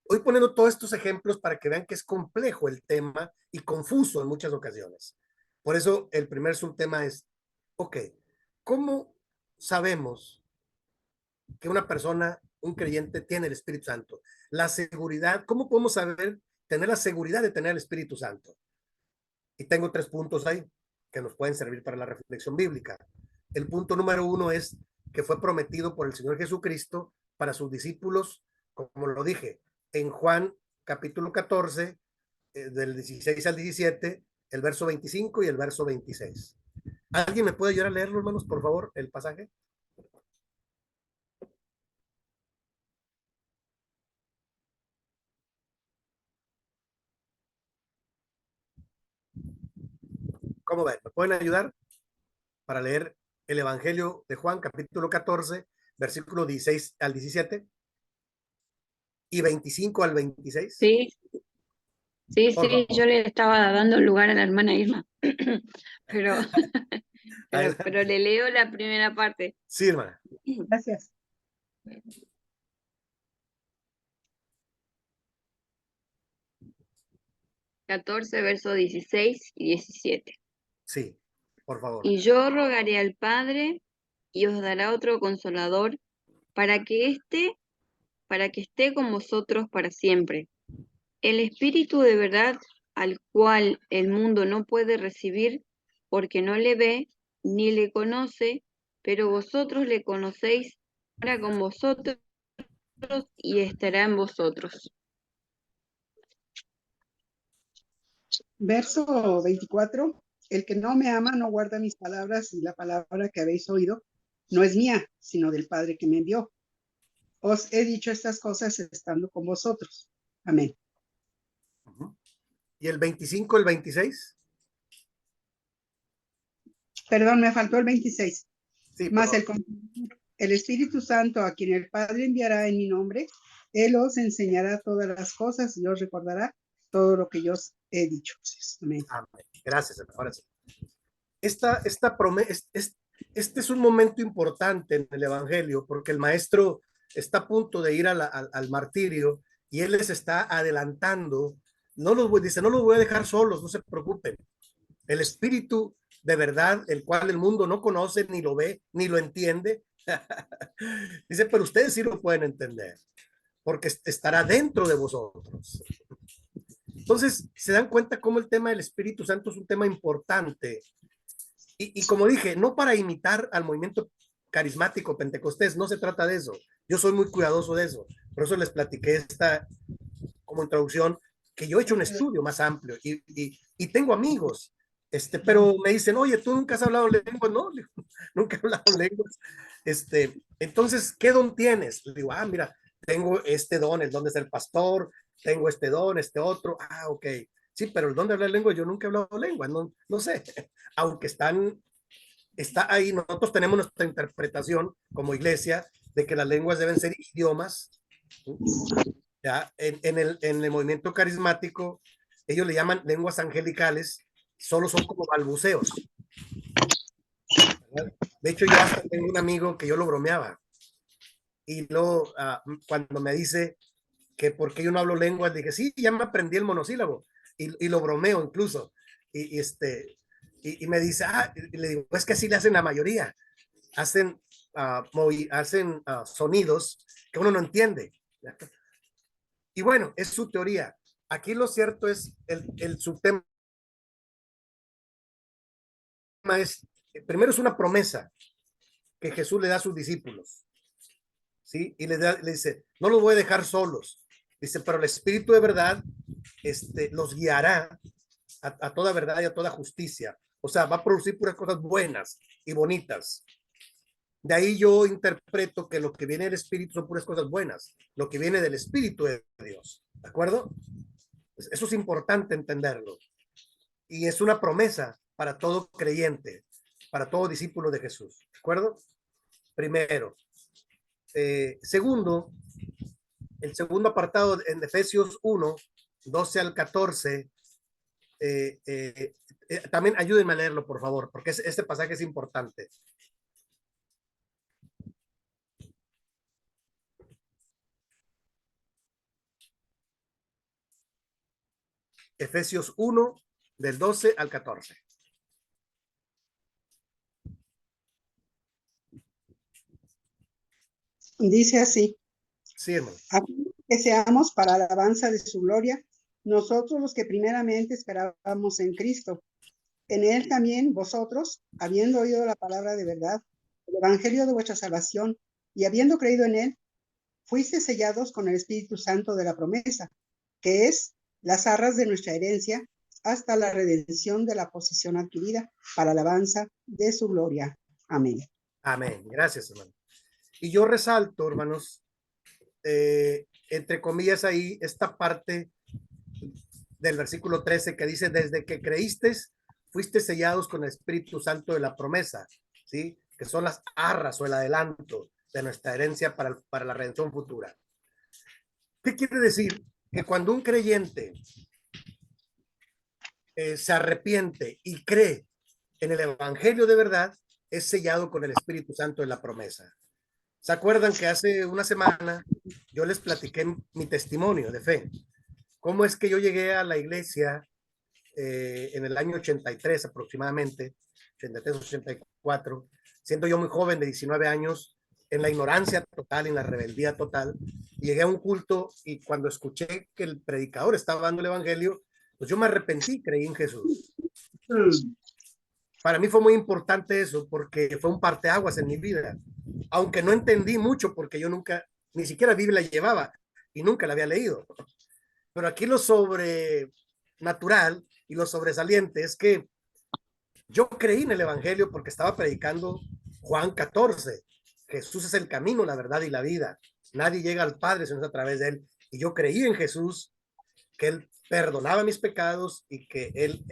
voy poniendo todos estos ejemplos para que vean que es complejo el tema y confuso en muchas ocasiones. Por eso el primer subtema es, ok, ¿cómo sabemos que una persona, un creyente, tiene el Espíritu Santo? La seguridad, ¿cómo podemos saber, tener la seguridad de tener el Espíritu Santo? Y tengo 3 puntos ahí que nos pueden servir para la reflexión bíblica. El punto número 1 es que fue prometido por el Señor Jesucristo para sus discípulos, como lo dije, en Juan capítulo 14, del 16 al 17, el verso 25 y el verso 26. ¿Alguien me puede ayudar a leerlo, hermanos, por favor, el pasaje? ¿Cómo ven? ¿Me pueden ayudar para leer el Evangelio de Juan, capítulo 14, versículo 16 al 17 y 25 al 26? Sí, sí, Por sí, yo favor. le estaba dando lugar a la hermana Irma, pero, pero Adelante. le leo la primera parte. Sí, hermana. Gracias. 14, versos 16 y 17. Sí, por favor. Y yo rogaré al Padre y os dará otro consolador para para que esté con vosotros para siempre. El Espíritu de verdad, al cual el mundo no puede recibir porque no le ve ni le conoce, pero vosotros le conocéis, estará con vosotros y estará en vosotros. Verso 24. El que no me ama no guarda mis palabras y la palabra que habéis oído no es mía, sino del Padre que me envió. Os he dicho estas cosas estando con vosotros. Amén. ¿Y el 25, el 26? Perdón, me faltó el 26. Sí, Más el Espíritu Santo, a quien el Padre enviará en mi nombre, Él os enseñará todas las cosas y os recordará todo lo que yo os he dicho. Amén. Amén. Gracias, ahora sí. Esta promesa, este es un momento importante en el Evangelio, porque el maestro está a punto de ir al martirio y él les está adelantando. Dice, no los voy a dejar solos, no se preocupen. El Espíritu de verdad, el cual el mundo no conoce, ni lo ve, ni lo entiende. Dice, pero ustedes sí lo pueden entender, porque estará dentro de vosotros. Entonces, se dan cuenta cómo el tema del Espíritu Santo es un tema importante. Y como dije, no para imitar al movimiento carismático pentecostés, no se trata de eso. Yo soy muy cuidadoso de eso. Por eso les platiqué esta como introducción, que yo he hecho un estudio más amplio y tengo amigos, pero me dicen, oye, tú nunca has hablado lenguas, no, nunca he hablado lenguas. Entonces, ¿qué don tienes? Le digo, mira, tengo este don, el don de ser pastor, tengo este don, este otro, ok. Sí, pero el don de hablar lengua, yo nunca he hablado lengua, no sé, aunque está ahí, nosotros tenemos nuestra interpretación como iglesia de que las lenguas deben ser idiomas. Ya, en el movimiento carismático, ellos le llaman lenguas angelicales, solo son como balbuceos. ¿Verdad? De hecho, yo hasta tengo un amigo que yo lo bromeaba, y luego cuando me dice que por qué yo no hablo lenguas, dije, sí, ya me aprendí el monosílabo, y lo bromeo incluso, y me dice, y le digo, es que así le hacen la mayoría, hacen, sonidos que uno no entiende. Y bueno, es su teoría. Aquí lo cierto es, el subtema es, primero es una promesa que Jesús le da a sus discípulos, ¿sí? Y le dice, no los voy a dejar solos. Dice, pero el Espíritu de verdad los guiará a toda verdad y a toda justicia. O sea, va a producir puras cosas buenas y bonitas. De ahí yo interpreto que lo que viene del Espíritu son puras cosas buenas, lo que viene del Espíritu de Dios. ¿De acuerdo? Eso es importante entenderlo. Y es una promesa para todo creyente, para todo discípulo de Jesús. ¿De acuerdo? Primero. Segundo, el segundo apartado en Efesios 1, 12 al 14. También ayúdenme a leerlo, por favor, porque este pasaje es importante. Efesios 1, del 12 al 14. Dice así. Sí, hermano. Que seamos para la alabanza de su gloria, nosotros los que primeramente esperábamos en Cristo. En él también vosotros, habiendo oído la palabra de verdad, el evangelio de vuestra salvación, y habiendo creído en él, fuiste sellados con el Espíritu Santo de la promesa, que es las arras de nuestra herencia, hasta la redención de la posesión adquirida, para alabanza de su gloria. Amén. Amén. Gracias, hermano. Y yo resalto, hermanos, entre comillas ahí, esta parte del versículo 13 que dice, desde que creíste, fuiste sellados con el Espíritu Santo de la promesa, ¿sí? Que son las arras o el adelanto de nuestra herencia para la redención futura. ¿Qué quiere decir? Que cuando un creyente se arrepiente y cree en el evangelio de verdad, es sellado con el Espíritu Santo de la promesa. ¿Se acuerdan que hace una semana yo les platiqué mi testimonio de fe? ¿Cómo es que yo llegué a la iglesia en el año 83 aproximadamente, 83, 84, siendo yo muy joven de 19 años, en la ignorancia total, en la rebeldía total, y llegué a un culto y cuando escuché que el predicador estaba dando el evangelio, pues yo me arrepentí, creí en Jesús. Para mí fue muy importante eso porque fue un parteaguas en mi vida, aunque no entendí mucho porque yo nunca, ni siquiera Biblia llevaba y nunca la había leído. Pero aquí lo sobrenatural y lo sobresaliente es que yo creí en el evangelio porque estaba predicando Juan 14. Jesús es el camino, la verdad y la vida. Nadie llega al Padre sino a través de él. Y yo creí en Jesús que Él perdonaba mis pecados y que Él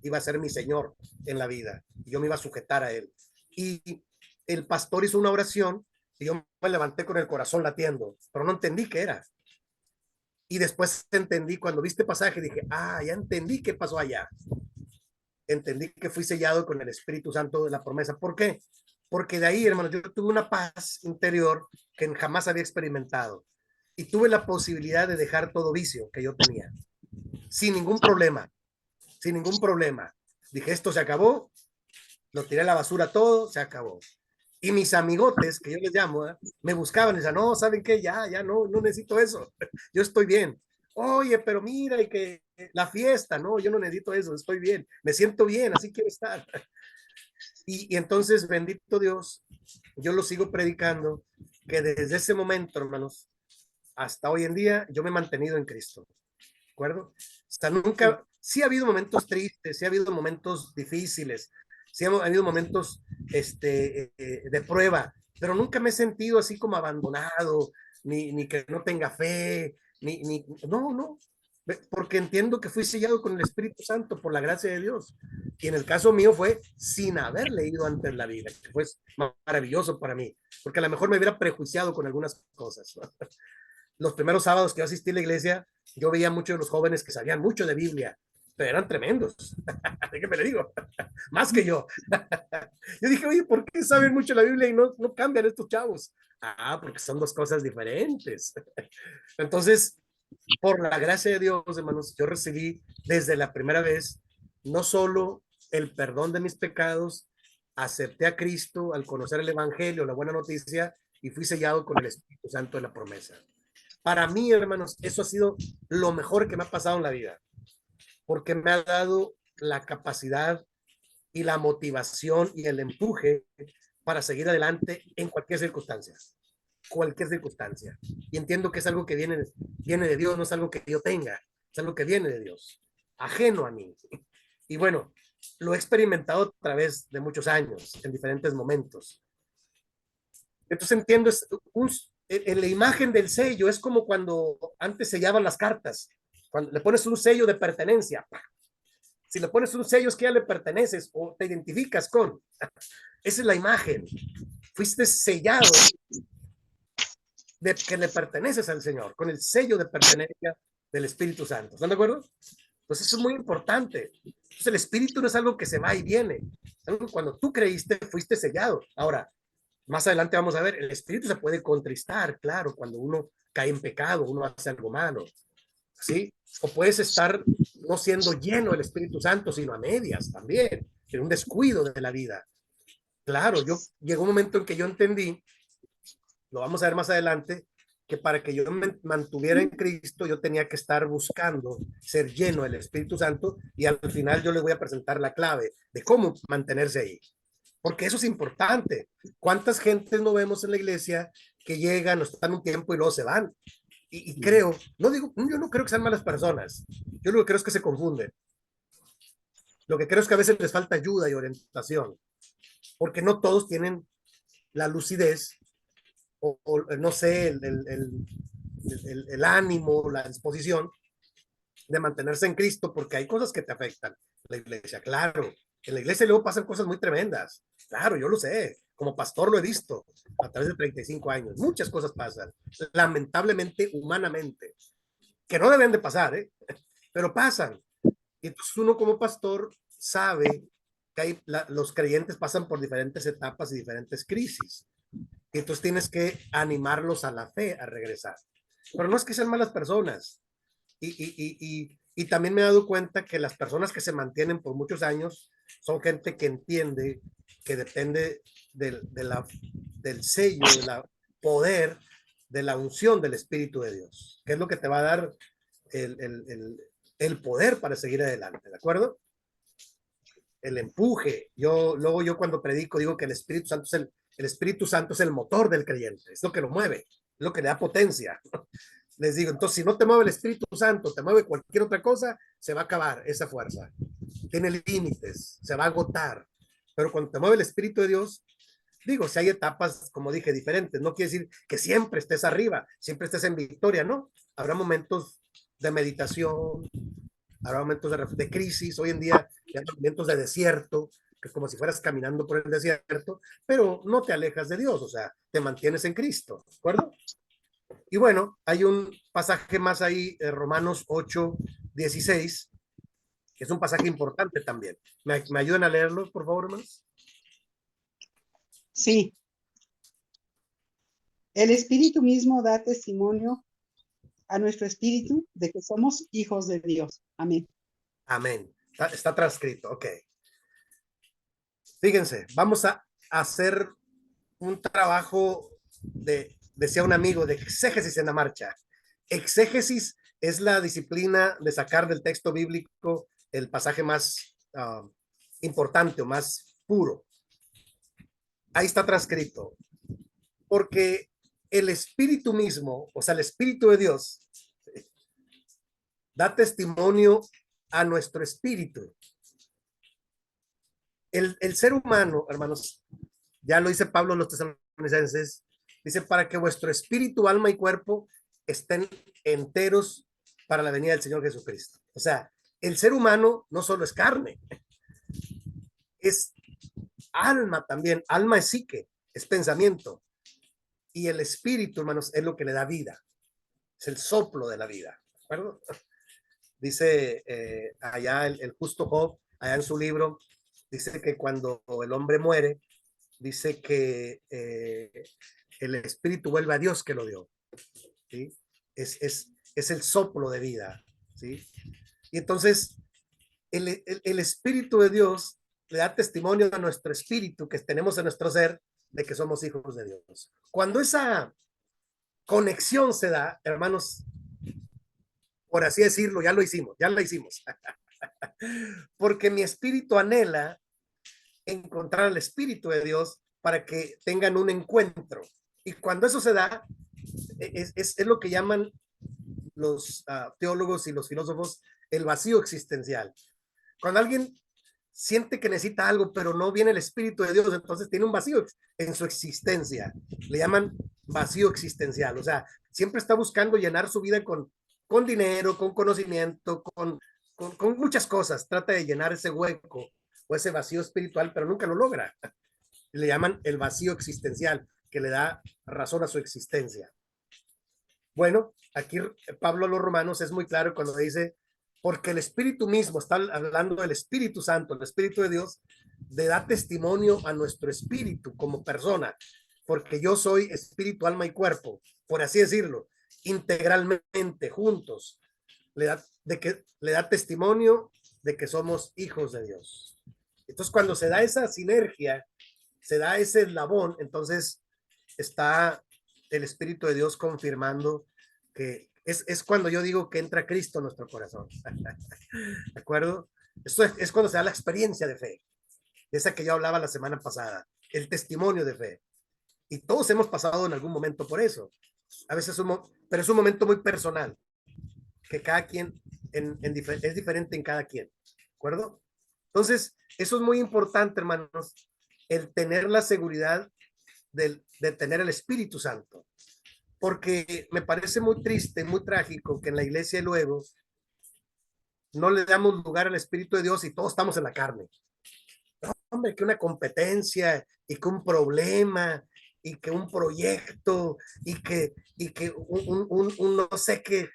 iba a ser mi Señor en la vida. Y yo me iba a sujetar a Él. Y el pastor hizo una oración y yo me levanté con el corazón latiendo, pero no entendí qué era. Y después entendí, cuando vi este pasaje, dije, ya entendí qué pasó allá. Entendí que fui sellado con el Espíritu Santo de la promesa. ¿Por qué? Porque de ahí, hermanos, yo tuve una paz interior que jamás había experimentado. Y tuve la posibilidad de dejar todo vicio que yo tenía. Sin ningún problema. Sin ningún problema. Dije, esto se acabó. Lo tiré a la basura todo, se acabó. Y mis amigotes, que yo les llamo, me buscaban y decían, no, ¿saben qué? Ya no necesito eso. Yo estoy bien. Oye, pero mira, y que la fiesta, no, yo no necesito eso, estoy bien, me siento bien, así quiero estar. Y entonces, bendito Dios, yo lo sigo predicando, que desde ese momento, hermanos, hasta hoy en día, yo me he mantenido en Cristo, ¿de acuerdo? Hasta nunca, sí ha habido momentos tristes, sí ha habido momentos difíciles, sí ha habido momentos de prueba, pero nunca me he sentido así como abandonado, ni que no tenga fe, no, porque entiendo que fui sellado con el Espíritu Santo por la gracia de Dios. Y en el caso mío fue sin haber leído antes la Biblia, que fue maravilloso para mí, porque a lo mejor me hubiera prejuiciado con algunas cosas, ¿no? Los primeros sábados que yo asistí a la iglesia, yo veía muchos de los jóvenes que sabían mucho de Biblia, pero eran tremendos. ¿Qué me le digo? Más que yo. Yo dije, oye, ¿por qué saben mucho la Biblia y no cambian estos chavos? Porque son dos cosas diferentes. Entonces, por la gracia de Dios, hermanos, yo recibí desde la primera vez no solo el perdón de mis pecados, acepté a Cristo al conocer el Evangelio, la buena noticia, y fui sellado con el Espíritu Santo de la promesa. Para mí, hermanos, eso ha sido lo mejor que me ha pasado en la vida, porque me ha dado la capacidad y la motivación y el empuje para seguir adelante en cualquier circunstancia. Cualquier circunstancia. Y entiendo que es algo que viene de Dios, no es algo que yo tenga, es algo que viene de Dios, ajeno a mí. Y bueno, lo he experimentado a través de muchos años, en diferentes momentos. Entonces entiendo, en la imagen del sello es como cuando antes sellaban las cartas, cuando le pones un sello de pertenencia. Si le pones un sello es que ya le perteneces o te identificas con. Esa es la imagen. Fuiste sellado de que le perteneces al Señor, con el sello de pertenencia del Espíritu Santo. ¿Están de acuerdo? Entonces eso es muy importante. Entonces el Espíritu no es algo que se va y viene. Es algo que cuando tú creíste, fuiste sellado. Ahora, más adelante vamos a ver, el Espíritu se puede contristar, claro, cuando uno cae en pecado, uno hace algo malo. ¿Sí? O puedes estar no siendo lleno del Espíritu Santo, sino a medias también, en un descuido de la vida. Claro, llegó un momento en que yo entendí, lo vamos a ver más adelante, que para que yo me mantuviera en Cristo, yo tenía que estar buscando ser lleno del Espíritu Santo y al final yo les voy a presentar la clave de cómo mantenerse ahí. Porque eso es importante. ¿Cuántas gentes no vemos en la iglesia que llegan, están un tiempo y luego se van? Y creo, yo no creo que sean malas personas. Yo lo que creo es que se confunden. Lo que creo es que a veces les falta ayuda y orientación, porque no todos tienen la lucidez o no sé, el ánimo, la disposición de mantenerse en Cristo, porque hay cosas que te afectan. La iglesia, claro. En la iglesia luego pasan cosas muy tremendas. Claro, yo lo sé. Como pastor lo he visto a través de 35 años. Muchas cosas pasan, lamentablemente, humanamente, que no deben de pasar, ¿eh? Pero pasan. Y entonces uno como pastor sabe que los creyentes pasan por diferentes etapas y diferentes crisis. Y entonces tienes que animarlos a la fe, a regresar. Pero no es que sean malas personas. Y también me he dado cuenta que las personas que se mantienen por muchos años son gente que entiende que depende del sello, del poder, de la unción del Espíritu de Dios, que es lo que te va a dar el poder para seguir adelante, ¿de acuerdo? El empuje. Luego yo cuando predico digo que el Espíritu Santo el Espíritu Santo es el motor del creyente, es lo que lo mueve, es lo que le da potencia. Les digo, entonces si no te mueve el Espíritu Santo, te mueve cualquier otra cosa, se va a acabar esa fuerza. Tiene límites, se va a agotar. Pero cuando te mueve el Espíritu de Dios, digo, si hay etapas, como dije, diferentes, no quiere decir que siempre estés arriba, siempre estés en victoria, ¿no? Habrá momentos de meditación, habrá momentos de crisis. Hoy en día hay momentos de desierto, que es como si fueras caminando por el desierto, pero no te alejas de Dios, o sea, te mantienes en Cristo, ¿de acuerdo? Y bueno, hay un pasaje más ahí, Romanos 8:16, que es un pasaje importante también. ¿Me ayudan a leerlo, por favor, hermanos? Sí, el Espíritu mismo da testimonio a nuestro espíritu de que somos hijos de Dios. Amén. Amén. Está transcrito, ok. Fíjense, vamos a hacer un trabajo decía un amigo, de exégesis en la marcha. Exégesis es la disciplina de sacar del texto bíblico el pasaje más importante o más puro. Ahí está transcrito. Porque el Espíritu mismo, o sea, el Espíritu de Dios, da testimonio a nuestro espíritu. El ser humano, hermanos, ya lo dice Pablo en los Tesalonicenses, dice, para que vuestro espíritu, alma y cuerpo estén enteros para la venida del Señor Jesucristo. O sea, el ser humano no solo es carne, es alma también. Alma es psique, es pensamiento. Y el espíritu, hermanos, es lo que le da vida. Es el soplo de la vida. ¿De acuerdo? Dice allá el justo Job, allá en su libro, dice que cuando el hombre muere, dice que el espíritu vuelve a Dios que lo dio. ¿Sí? Es el soplo de vida. ¿Sí? Y entonces el espíritu de Dios le da testimonio a nuestro espíritu que tenemos en nuestro ser de que somos hijos de Dios. Cuando esa conexión se da, hermanos, por así decirlo, ya lo hicimos, ya la hicimos. Porque mi espíritu anhela encontrar al Espíritu de Dios para que tengan un encuentro. Y cuando eso se da, es lo que llaman los teólogos y los filósofos el vacío existencial. Cuando alguien siente que necesita algo, pero no viene el Espíritu de Dios, entonces tiene un vacío en su existencia. Le llaman vacío existencial. O sea, siempre está buscando llenar su vida con dinero, con conocimiento, con muchas cosas. Trata de llenar ese hueco o ese vacío espiritual, pero nunca lo logra. Le llaman el vacío existencial, que le da razón a su existencia. Bueno, aquí Pablo a los Romanos es muy claro cuando dice, porque el Espíritu mismo, está hablando del Espíritu Santo, el Espíritu de Dios, le da testimonio a nuestro espíritu como persona, porque yo soy espíritu, alma y cuerpo, por así decirlo, integralmente, juntos, le da testimonio de que somos hijos de Dios. Entonces, cuando se da esa sinergia, se da ese eslabón, entonces está el Espíritu de Dios confirmando que es cuando yo digo que entra Cristo en nuestro corazón. ¿De acuerdo? Esto es cuando se da la experiencia de fe, esa que yo hablaba la semana pasada, el testimonio de fe. Y todos hemos pasado en algún momento por eso. A veces, pero es un momento muy personal, que cada quien es diferente en cada quien. ¿De acuerdo? Entonces, eso es muy importante, hermanos, el tener la seguridad de tener el Espíritu Santo. Porque me parece muy triste, muy trágico que en la iglesia luego no le damos lugar al Espíritu de Dios y todos estamos en la carne. No, hombre, que una competencia y que un problema y que un proyecto y que un no sé qué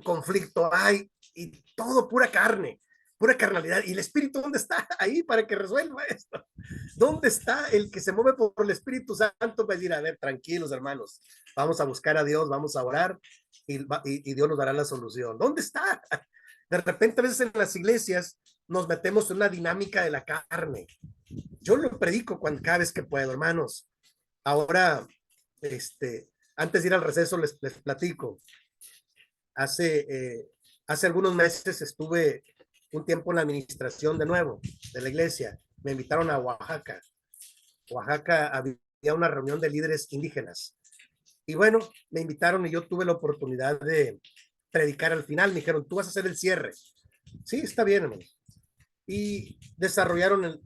conflicto hay y todo pura carne, pura carnalidad. ¿Y el Espíritu dónde está? Ahí para que resuelva esto. ¿Dónde está el que se mueve por el Espíritu Santo para decir, a ver, tranquilos hermanos, vamos a buscar a Dios, vamos a orar y Dios nos dará la solución? ¿Dónde está? De repente a veces en las iglesias nos metemos en una dinámica de la carne. Yo lo predico cada vez que puedo, hermanos. Ahora, antes de ir al receso les platico. Hace algunos meses estuve un tiempo en la administración de nuevo de la iglesia. Me invitaron a Oaxaca. Oaxaca había una reunión de líderes indígenas. Y bueno, me invitaron y yo tuve la oportunidad de predicar al final. Me dijeron, tú vas a hacer el cierre. Sí, está bien, hermano. Y desarrollaron,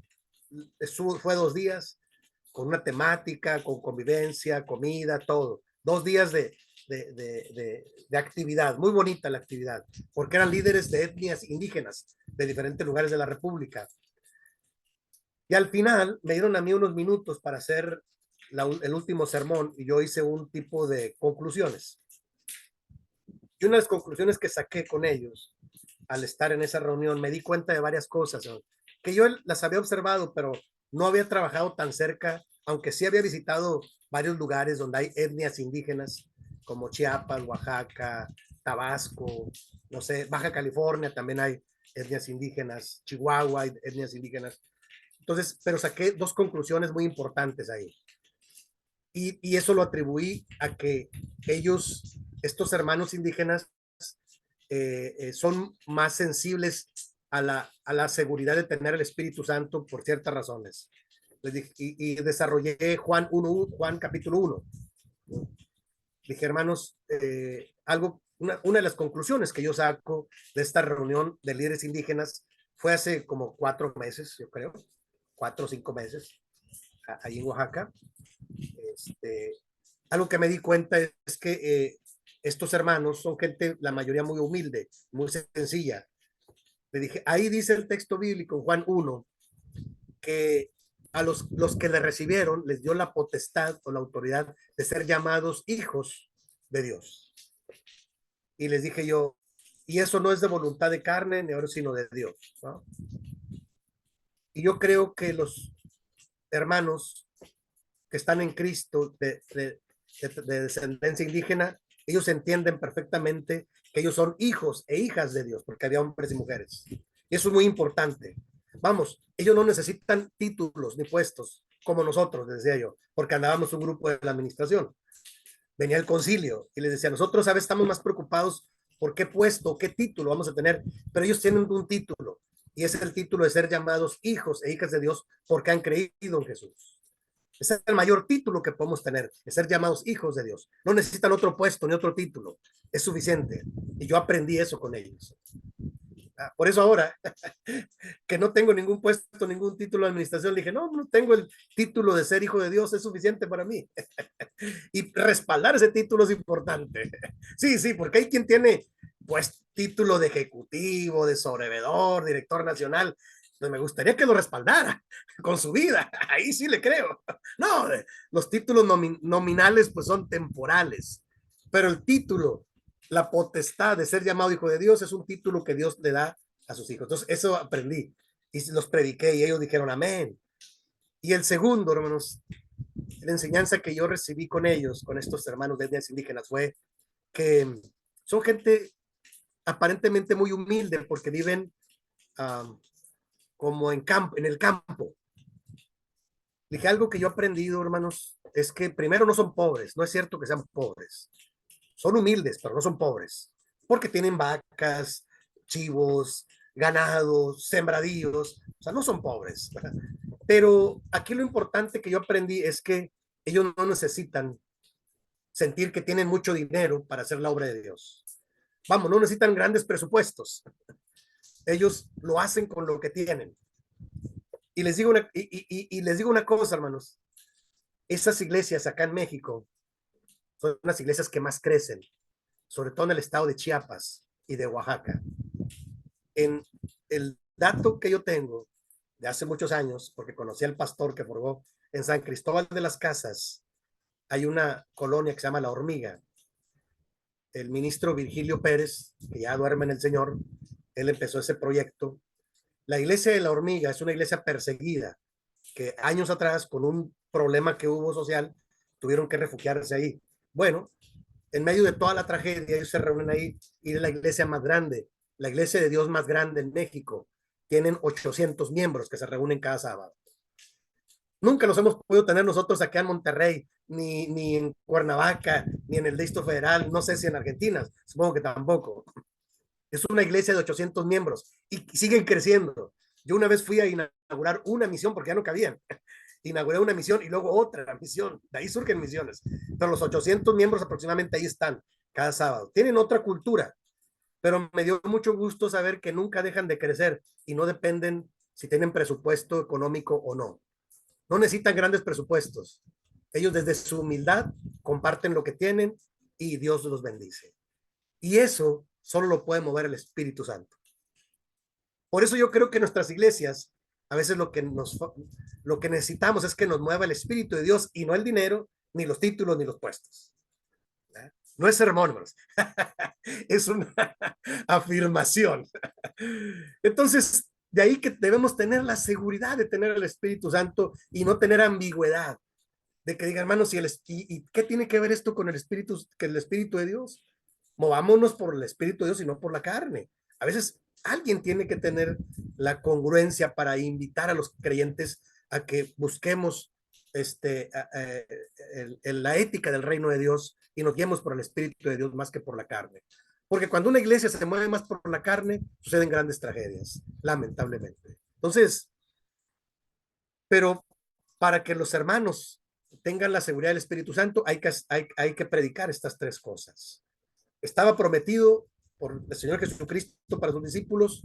fue 2 días, con una temática, con convivencia, comida, todo. 2 días de de actividad, muy bonita la actividad, porque eran líderes de etnias indígenas de diferentes lugares de la República. Y al final me dieron a mí unos minutos para hacer el último sermón y yo hice un tipo de conclusiones. Y una de las conclusiones que saqué con ellos al estar en esa reunión, me di cuenta de varias cosas, ¿no?, que yo las había observado, pero no había trabajado tan cerca, aunque sí había visitado varios lugares donde hay etnias indígenas, como Chiapas, Oaxaca, Tabasco, no sé, Baja California también hay etnias indígenas, Chihuahua hay etnias indígenas. Entonces, pero saqué dos conclusiones muy importantes ahí. Y eso lo atribuí a que ellos, estos hermanos indígenas, son más sensibles a la seguridad de tener el Espíritu Santo por ciertas razones. Les dije, y desarrollé Juan capítulo 1. Dije, hermanos, una de las conclusiones que yo saco de esta reunión de líderes indígenas fue hace como 4 meses, yo creo, 4 o 5 meses, ahí en Oaxaca. Algo que me di cuenta es que estos hermanos son gente, la mayoría muy humilde, muy sencilla. Le dije, ahí dice el texto bíblico, Juan 1, que a los que le recibieron les dio la potestad o la autoridad de ser llamados hijos de Dios. Y les dije yo, y eso no es de voluntad de carne ni ahora, sino de Dios, ¿no? Y yo creo que los hermanos que están en Cristo de descendencia indígena, ellos entienden perfectamente que ellos son hijos e hijas de Dios, porque había hombres y mujeres. Y eso es muy importante. Vamos, ellos no necesitan títulos ni puestos como nosotros, decía yo, porque andábamos un grupo de la administración. Venía el concilio y les decía, nosotros a veces estamos más preocupados por qué puesto, qué título vamos a tener, pero ellos tienen un título y es el título de ser llamados hijos e hijas de Dios porque han creído en Jesús. Ese es el mayor título que podemos tener, es ser llamados hijos de Dios. No necesitan otro puesto ni otro título, es suficiente. Y yo aprendí eso con ellos. Por eso ahora, que no tengo ningún puesto, ningún título de administración, le dije, no tengo el título de ser hijo de Dios, es suficiente para mí. Y respaldar ese título es importante. Sí, porque hay quien tiene, pues, título de ejecutivo, de sobrevedor, director nacional. Pues me gustaría que lo respaldara con su vida. Ahí sí le creo. No, los títulos nominales, pues, son temporales. Pero el título, la potestad de ser llamado hijo de Dios es un título que Dios le da a sus hijos. Entonces, eso aprendí y los prediqué y ellos dijeron amén. Y el segundo, hermanos, la enseñanza que yo recibí con ellos, con estos hermanos de etnias indígenas, fue que son gente aparentemente muy humilde porque viven como en el campo. Dije, algo que yo he aprendido, hermanos, es que primero no son pobres, no es cierto que sean pobres. Son humildes, pero no son pobres, porque tienen vacas, chivos, ganados, sembradíos, o sea, no son pobres. Pero aquí lo importante que yo aprendí es que ellos no necesitan sentir que tienen mucho dinero para hacer la obra de Dios. Vamos, no necesitan grandes presupuestos. Ellos lo hacen con lo que tienen. Y les digo les digo una cosa, hermanos. Esas iglesias acá en México son las iglesias que más crecen, sobre todo en el estado de Chiapas y de Oaxaca. En el dato que yo tengo de hace muchos años, porque conocí al pastor que formó en San Cristóbal de las Casas, hay una colonia que se llama La Hormiga. El ministro Virgilio Pérez, que ya duerme en el Señor, él empezó ese proyecto. La iglesia de La Hormiga es una iglesia perseguida, que años atrás, con un problema que hubo social, tuvieron que refugiarse ahí. Bueno, en medio de toda la tragedia, ellos se reúnen ahí y es la iglesia más grande, la iglesia de Dios más grande en México. Tienen 800 miembros que se reúnen cada sábado. Nunca los hemos podido tener nosotros acá en Monterrey, ni en Cuernavaca, ni en el Distrito Federal, no sé si en Argentina, supongo que tampoco. Es una iglesia de 800 miembros y siguen creciendo. Yo una vez fui a inaugurar una misión porque ya no cabían. Inauguré una misión y luego otra misión. De ahí surgen misiones. Pero los 800 miembros aproximadamente ahí están cada sábado. Tienen otra cultura, pero me dio mucho gusto saber que nunca dejan de crecer y no dependen si tienen presupuesto económico o no. No necesitan grandes presupuestos. Ellos desde su humildad comparten lo que tienen y Dios los bendice. Y eso solo lo puede mover el Espíritu Santo. Por eso yo creo que nuestras iglesias, a veces lo que necesitamos es que nos mueva el Espíritu de Dios y no el dinero, ni los títulos, ni los puestos. No es sermón, hermanos. Es una afirmación. Entonces, de ahí que debemos tener la seguridad de tener el Espíritu Santo y no tener ambigüedad. De que digan, hermanos, ¿y qué tiene que ver esto con el Espíritu, que el Espíritu de Dios? Movámonos por el Espíritu de Dios y no por la carne. A veces alguien tiene que tener la congruencia para invitar a los creyentes a que busquemos la ética del reino de Dios y nos guiemos por el Espíritu de Dios más que por la carne. Porque cuando una iglesia se mueve más por la carne, suceden grandes tragedias, lamentablemente. Entonces, pero para que los hermanos tengan la seguridad del Espíritu Santo, hay que predicar estas tres cosas. Estaba prometido por el Señor Jesucristo para sus discípulos.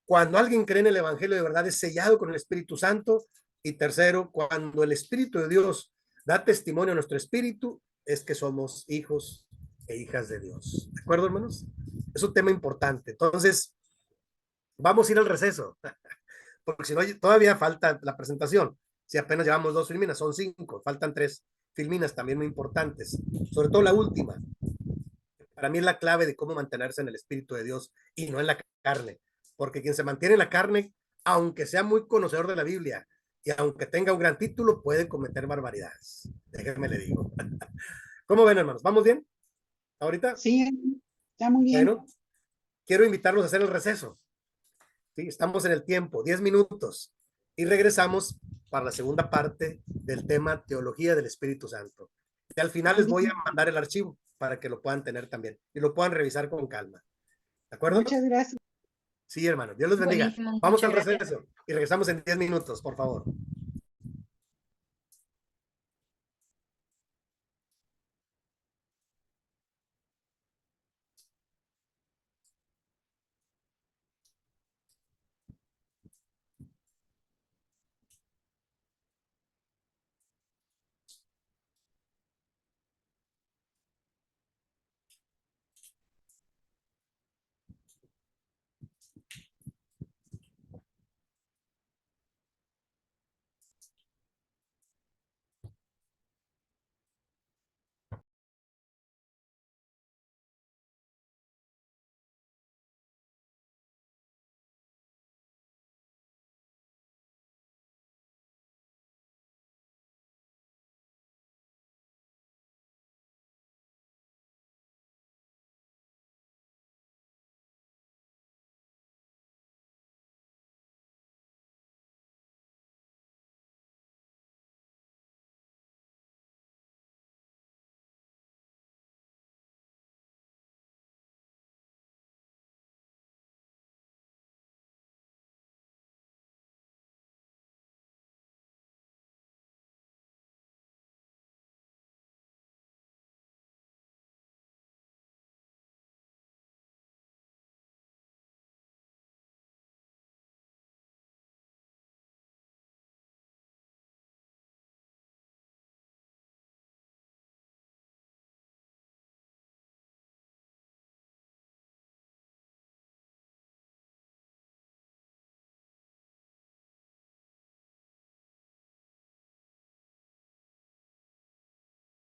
Cuando alguien cree en el Evangelio de verdad, es sellado con el Espíritu Santo. Y tercero, cuando el Espíritu de Dios da testimonio a nuestro espíritu, es que somos hijos e hijas de Dios. ¿De acuerdo, hermanos? Es un tema importante. Entonces, vamos a ir al receso, porque si no, todavía falta la presentación. Si apenas llevamos 2 filminas, son 5, faltan 3 filminas también muy importantes, sobre todo la última. Para mí es la clave de cómo mantenerse en el Espíritu de Dios y no en la carne, porque quien se mantiene en la carne, aunque sea muy conocedor de la Biblia y aunque tenga un gran título, puede cometer barbaridades. Déjenme le digo. ¿Cómo ven, hermanos? ¿Vamos bien? ¿Ahorita? Sí, está muy bien. Bueno, quiero invitarlos a hacer el receso. ¿Sí? Estamos en el tiempo, 10 minutos, y regresamos para la segunda parte del tema Teología del Espíritu Santo. Y al final les voy a mandar el archivo para que lo puedan tener también y lo puedan revisar con calma. ¿De acuerdo? Muchas gracias. Sí, hermano. Dios los bendiga. Buenísimo, Vamos al muchas gracias. receso y regresamos en 10 minutos, por favor.